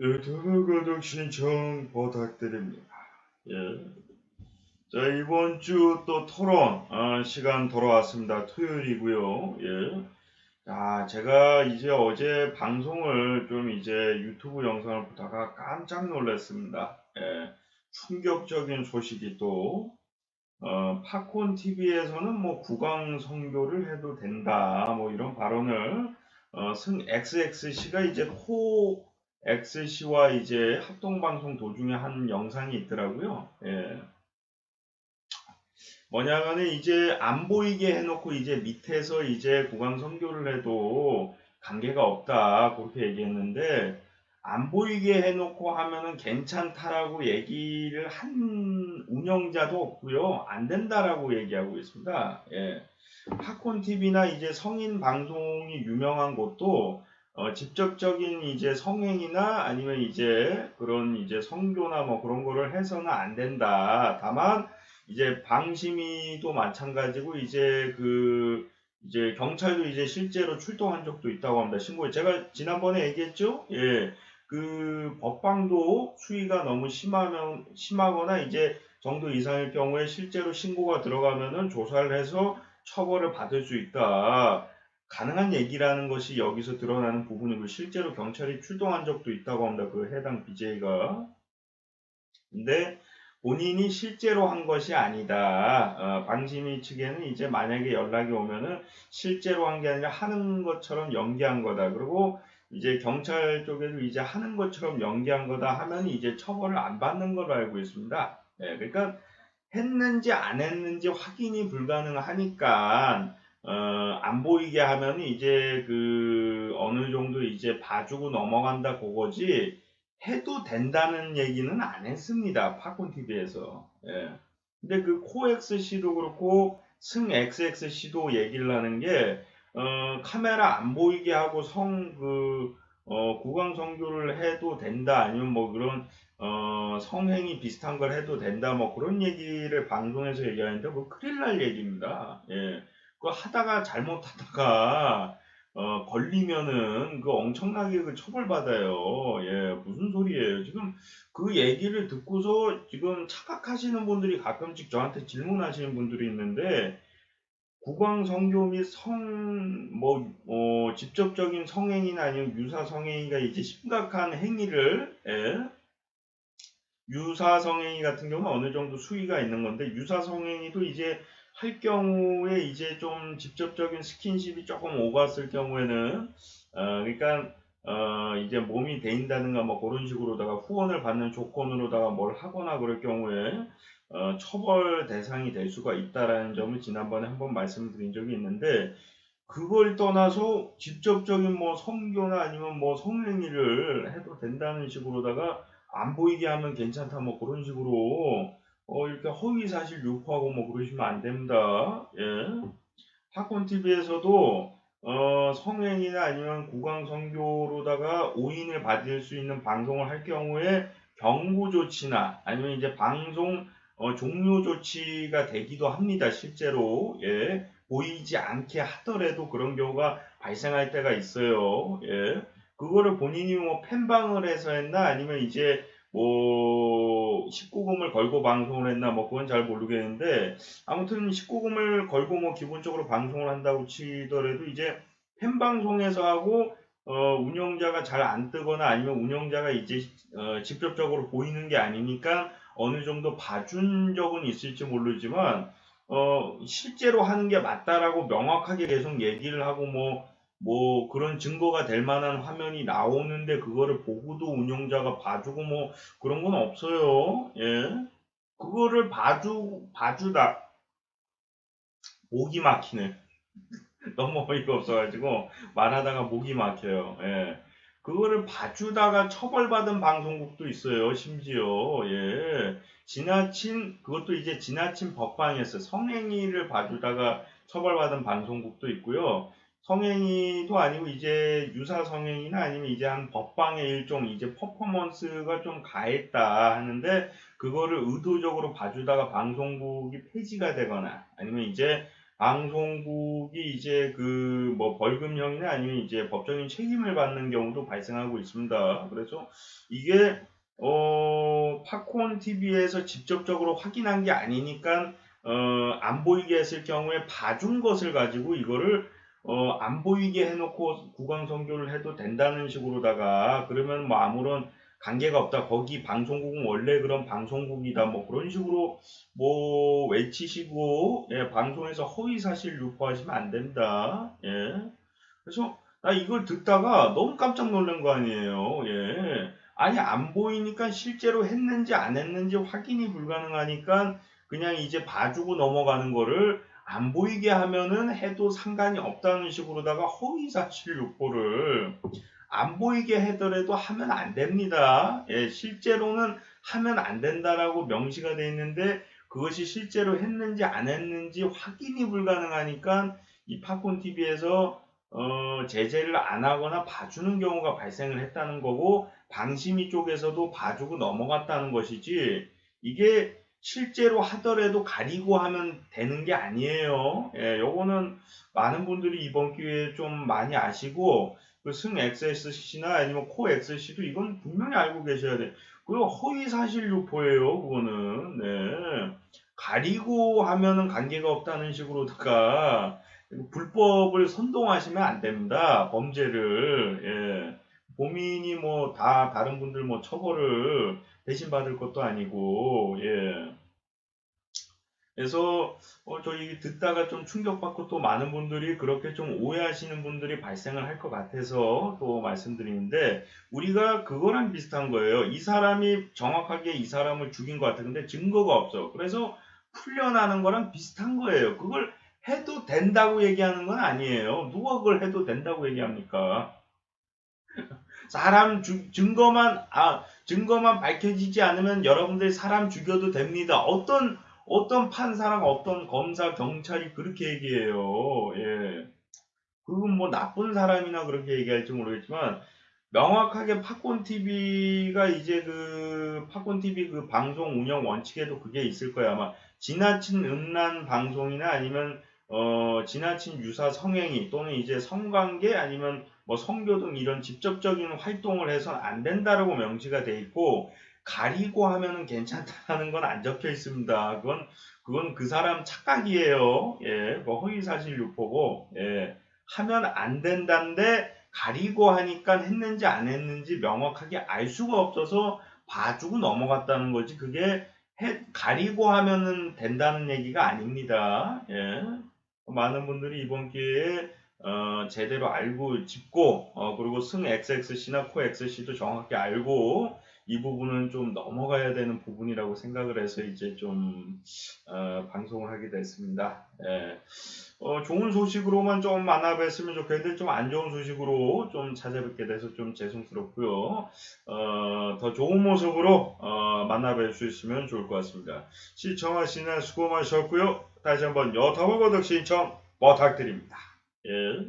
유튜브 구독 신청 부탁드립니다. 예. 자, 이번 주 또 토론 시간 돌아왔습니다. 토요일이고요. 예. 자, 제가 이제 어제 방송을 좀 이제 유튜브 영상을 보다가 깜짝 놀랐습니다. 예. 충격적인 소식이 또 팝콘 TV에서는 뭐 구강 선교를 해도 된다 뭐 이런 발언을 승 XXC가 이제 코 XC와 이제 합동 방송 도중에 한 영상이 있더라고요. 예. 뭐냐면은 이제 안 보이게 해놓고 이제 밑에서 이제 구강 선교를 해도 관계가 없다 그렇게 얘기했는데 안 보이게 해놓고 하면은 괜찮다라고 얘기를 한 운영자도 없고요. 안 된다라고 얘기하고 있습니다. 예. 팝콘 TV나 이제 성인 방송이 유명한 곳도 직접적인 이제 성행위나 아니면 이제 그런 이제 성교나 뭐 그런 거를 해서는 안 된다. 다만 이제 방심위도 마찬가지고 이제 경찰도 이제 실제로 출동한 적도 있다고 합니다. 신고에 제가 지난번에 얘기했죠? 예. 그 법방도 수위가 너무 심하거나 이제 정도 이상일 경우에 실제로 신고가 들어가면은 조사를 해서 처벌을 받을 수 있다. 가능한 얘기라는 것이 여기서 드러나는 부분이고 실제로 경찰이 출동한 적도 있다고 합니다. 그 해당 BJ가. 근데 본인이 실제로 한 것이 아니다. 방심위 측에는 이제 만약에 연락이 오면은 실제로 한 게 아니라 하는 것처럼 연기한 거다. 그리고 이제 경찰 쪽에도 이제 하는 것처럼 연기한 거다 하면 이제 처벌을 안 받는 걸로 알고 있습니다. 예, 그러니까 했는지 안 했는지 확인이 불가능하니까 안 보이게 하면 이제 그 어느 정도 이제 봐주고 넘어간다 그거지 해도 된다는 얘기는 안 했습니다. 팝콘 TV에서. 예. 근데 그 코엑스C도 그렇고 승 XXC도 얘기를 하는 게 카메라 안 보이게 하고 구강 성교를 해도 된다 아니면 뭐 그런 성행위 비슷한 걸 해도 된다, 뭐 그런 얘기를 방송에서 얘기하는데, 뭐 큰일 날 얘기입니다. 예. 그거 하다가 잘못하다가, 걸리면은 그 엄청나게 그 처벌받아요. 예, 무슨 소리예요. 지금 그 얘기를 듣고서 지금 착각하시는 분들이 가끔씩 저한테 질문하시는 분들이 있는데, 구강 성교 및 직접적인 성행위나 아니면 유사 성행위가 이제 심각한 행위를, 예, 유사성행위 같은 경우는 어느 정도 수위가 있는 건데 유사성행위도 이제 할 경우에 이제 좀 직접적인 스킨십이 조금 오갔을 경우에는 그러니까 이제 몸이 데인다든가 뭐 그런 식으로다가 후원을 받는 조건으로다가 뭘 하거나 그럴 경우에 처벌 대상이 될 수가 있다라는 점을 지난번에 한번 말씀드린 적이 있는데 그걸 떠나서 직접적인 뭐 성교나 아니면 뭐 성행위를 해도 된다는 식으로다가 안 보이게 하면 괜찮다 뭐 그런 식으로 이렇게 허위 사실 유포하고 뭐 그러시면 안 됩니다. 예. 팝콘 TV에서도 성행위나 아니면 구강 성교로다가 오인을 받을 수 있는 방송을 할 경우에 경고 조치나 아니면 이제 방송 종료 조치가 되기도 합니다. 실제로 예. 보이지 않게 하더라도 그런 경우가 발생할 때가 있어요. 예. 그거를 본인이 뭐 팬방을 해서 했나 아니면 이제 뭐 19금을 걸고 방송을 했나 뭐 그건 잘 모르겠는데 아무튼 19금을 걸고 뭐 기본적으로 방송을 한다고 치더라도 이제 팬방송에서 하고 운영자가 잘 안 뜨거나 아니면 운영자가 이제 직접적으로 보이는 게 아니니까 어느 정도 봐준 적은 있을지 모르지만 실제로 하는 게 맞다라고 명확하게 계속 얘기를 하고 뭐 그런 증거가 될 만한 화면이 나오는데 그거를 보고도 운영자가 봐주고 뭐 그런 건 없어요. 예. 그거를 봐주다 목이 막히네. 너무 어이가 없어가지고 말하다가 목이 막혀요. 예. 그거를 봐주다가 처벌받은 방송국도 있어요. 심지어 예. 그것도 이제 지나친 법방에서 성행위를 봐주다가 처벌받은 방송국도 있고요. 성행위도 아니고 이제 유사 성행위나 아니면 이제 한 법방의 일종 이제 퍼포먼스가 좀 가했다 하는데 그거를 의도적으로 봐주다가 방송국이 폐지가 되거나 아니면 이제 방송국이 이제 그 뭐 벌금형이나 아니면 이제 법적인 책임을 받는 경우도 발생하고 있습니다. 그래서 이게 팝콘 TV에서 직접적으로 확인한 게 아니니까 안 보이게 했을 경우에 봐준 것을 가지고 이거를 안 보이게 해놓고 국왕 선교를 해도 된다는 식으로다가 그러면 뭐 아무런 관계가 없다. 거기 방송국은 원래 그런 방송국이다. 뭐 그런 식으로 뭐 외치시고 예, 방송에서 허위사실 유포하시면 안 된다. 예. 그래서 나 이걸 듣다가 너무 깜짝 놀란 거 아니에요. 예. 아니 안 보이니까 실제로 했는지 안 했는지 확인이 불가능하니까 그냥 이제 봐주고 넘어가는 거를 안 보이게 하면은 해도 상관이 없다는 식으로다가 허위사실 유포를 안 보이게 하더라도 하면 안 됩니다. 예, 실제로는 하면 안 된다라고 명시가 되어 있는데 그것이 실제로 했는지 안 했는지 확인이 불가능하니까 이 팝콘 TV에서 제재를 안 하거나 봐주는 경우가 발생을 했다는 거고 방심위 쪽에서도 봐주고 넘어갔다는 것이지 이게 실제로 하더라도 가리고 하면 되는 게 아니에요. 예, 요거는 많은 분들이 이번 기회에 좀 많이 아시고 그 승 XSC나 아니면 코 XC도 이건 분명히 알고 계셔야 돼. 그리고 허위 사실 유포예요. 그거는 네. 가리고 하면은 관계가 없다는 식으로다가 불법을 선동하시면 안 됩니다. 범죄를 예. 범인이 뭐 다 다른 분들 뭐 처벌을 대신 받을 것도 아니고 예. 그래서 저희 듣다가 좀 충격받고 또 많은 분들이 그렇게 좀 오해하시는 분들이 발생을 할 것 같아서 또 말씀드리는데 우리가 그거랑 비슷한 거예요. 이 사람이 정확하게 이 사람을 죽인 것 같아. 근데 증거가 없어. 그래서 풀려나는 거랑 비슷한 거예요. 그걸 해도 된다고 얘기하는 건 아니에요. 누가 그걸 해도 된다고 얘기합니까? 증거만 밝혀지지 않으면 여러분들이 사람 죽여도 됩니다. 어떤 판사랑 어떤 검사 경찰이 그렇게 얘기해요. 예. 그건 뭐 나쁜 사람이나 그렇게 얘기할지 모르겠지만 명확하게 팝콘 TV가 이제 그 팝콘 TV 그 방송 운영 원칙에도 그게 있을 거야. 아마 지나친 음란 방송이나 아니면 지나친 유사 성행위 또는 이제 성관계 아니면 뭐 성교 등 이런 직접적인 활동을 해서는 안 된다라고 명시가 돼 있고 가리고 하면은 괜찮다는 건 안 적혀 있습니다. 그건 그 사람 착각이에요. 예, 뭐 허위사실 유포고 예, 하면 안 된다는데 가리고 하니까 했는지 안 했는지 명확하게 알 수가 없어서 봐주고 넘어갔다는 거지. 그게 가리고 하면은 된다는 얘기가 아닙니다. 예. 많은 분들이 이번 기회에 제대로 알고 짚고 그리고 승 XXC나 코 XC도 정확히 알고 이 부분은 좀 넘어가야 되는 부분이라고 생각을 해서 이제 좀 방송을 하게 됐습니다. 예. 좋은 소식으로만 좀 만나뵀으면 좋겠는데 좀 안 좋은 소식으로 좀 찾아뵙게 돼서 좀 죄송스럽고요. 더 좋은 모습으로 만나뵐 수 있으면 좋을 것 같습니다. 시청하시는 수고 많으셨고요. 다시 한번 여타보 구독 신청 부탁드립니다. 예.